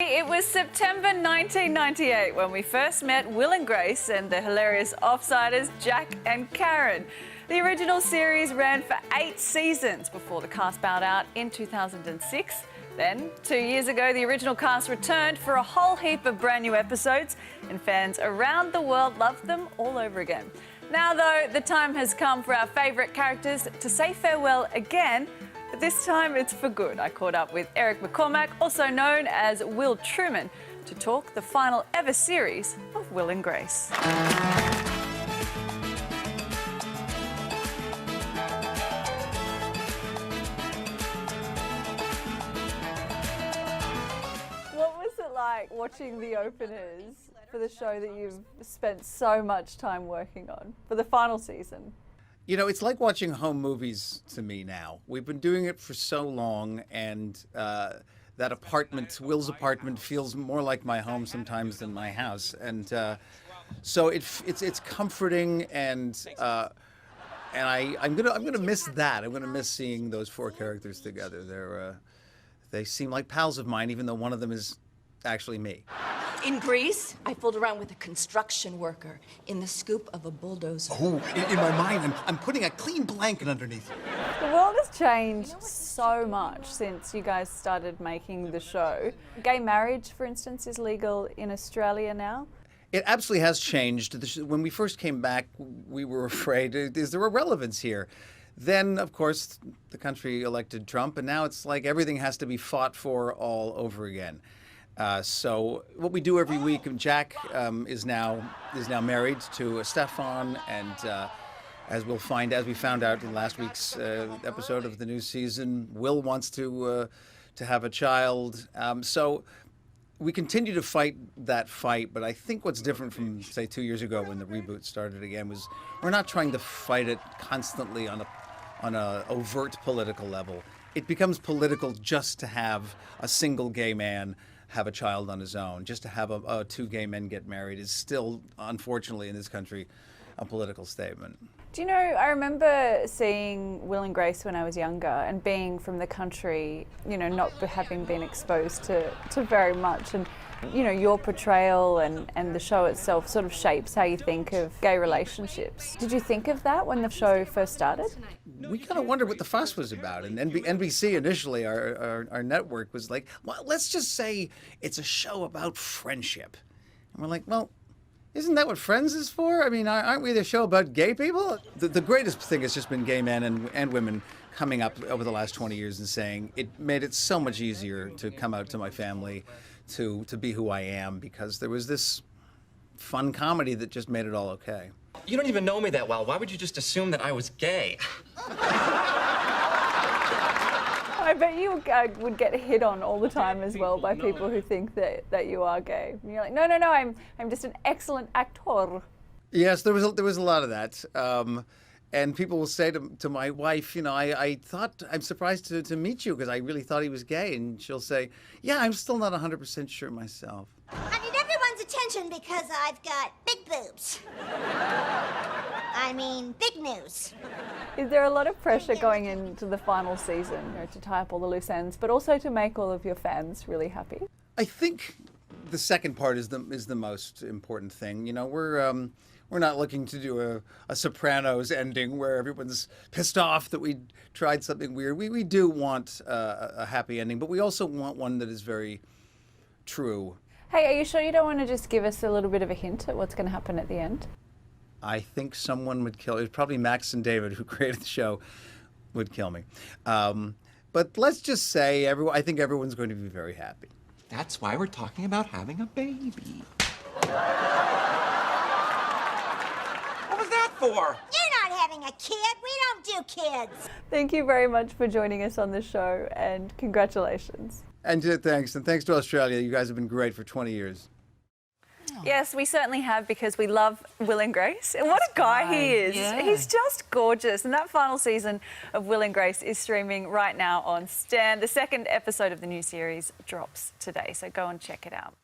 It was September 1998 when we first met Will and Grace and the hilarious offsiders Jack and Karen. The original series ran for 8 seasons before the cast bowed out in 2006. Then, 2 years ago, the original cast returned for a whole heap of brand new episodes, and fans around the world loved them all over again. Now, though, the time has come for our favourite characters to say farewell again. But this time it's for good. I caught up with Eric McCormack, also known as Will Truman, to talk the final ever series of Will and Grace. What was it like watching the openers for the show that you've spent so much time working on for the final season? You know, it's like watching home movies to me now. We've been doing it for so long, and that apartment, Will's apartment, feels more like my home sometimes than my house. And so it's comforting, and I'm gonna miss that. I'm gonna miss seeing those 4 characters together. They seem like pals of mine, even though one of them is actually me. In Greece, I fooled around with a construction worker in the scoop of a bulldozer. Oh, in my mind, I'm putting a clean blanket underneath. The world has changed so much since you guys started making the show. Gay marriage, for instance, is legal in Australia now. It absolutely has changed. When we first came back, we were afraid, is there a relevance here? Then, of course, the country elected Trump, and now it's like everything has to be fought for all over again. So what we do every week, Jack is now married to Stefan, and as we found out in last week's episode of the new season, Will wants to have a child. So we continue to fight that fight, but I think what's different from, say, 2 years ago when the reboot started again was we're not trying to fight it constantly on a overt political level. It becomes political just to have a single gay man have a child on his own. Just to have 2 gay men get married is still, unfortunately, in this country, a political statement. Do you know, I remember seeing Will and Grace when I was younger and being from the country, you know, not having been exposed to very much. And, you know, your portrayal and the show itself sort of shapes how you think of gay relationships. Did you think of that when the show first started? We kind of wondered what the fuss was about. And NBC initially, our network, was like, well, let's just say it's a show about friendship. And we're like, well, isn't that what Friends is for? I mean, aren't we the show about gay people? The greatest thing has just been gay men and women coming up over the last 20 years and saying it made it so much easier to come out to my family, to be who I am, because there was this fun comedy that just made it all okay. You don't even know me that well. Why would you just assume that I was gay? I bet you would get hit on all the time as well by people who think that you are gay. And you're like, no, I'm just an excellent actor. Yes, there was a lot of that. And people will say to my wife, you know, I'm surprised to meet you because I really thought he was gay. And she'll say, yeah, I'm still not 100% sure myself. I need everyone's attention because I've got big boobs. I mean, big news. Is there a lot of pressure going into the final season, you know, to tie up all the loose ends, but also to make all of your fans really happy? I think the second part is the most important thing. You know, we're not looking to do a Sopranos ending where everyone's pissed off that we tried something weird. We do want a happy ending, but we also want one that is very true. Hey, are you sure you don't want to just give us a little bit of a hint at what's going to happen at the end? I think someone would kill. It was probably Max and David, who created the show, would kill me. But let's just say I think everyone's going to be very happy. That's why we're talking about having a baby. What was that for? You're not having a kid. We don't do kids. Thank you very much for joining us on the show, and congratulations. And thanks to Australia. You guys have been great for 20 years. Yes, we certainly have, because we love Will and Grace. And what a guy he is. Yeah. He's just gorgeous. And that final season of Will and Grace is streaming right now on Stan. The second episode of the new series drops today, so go and check it out.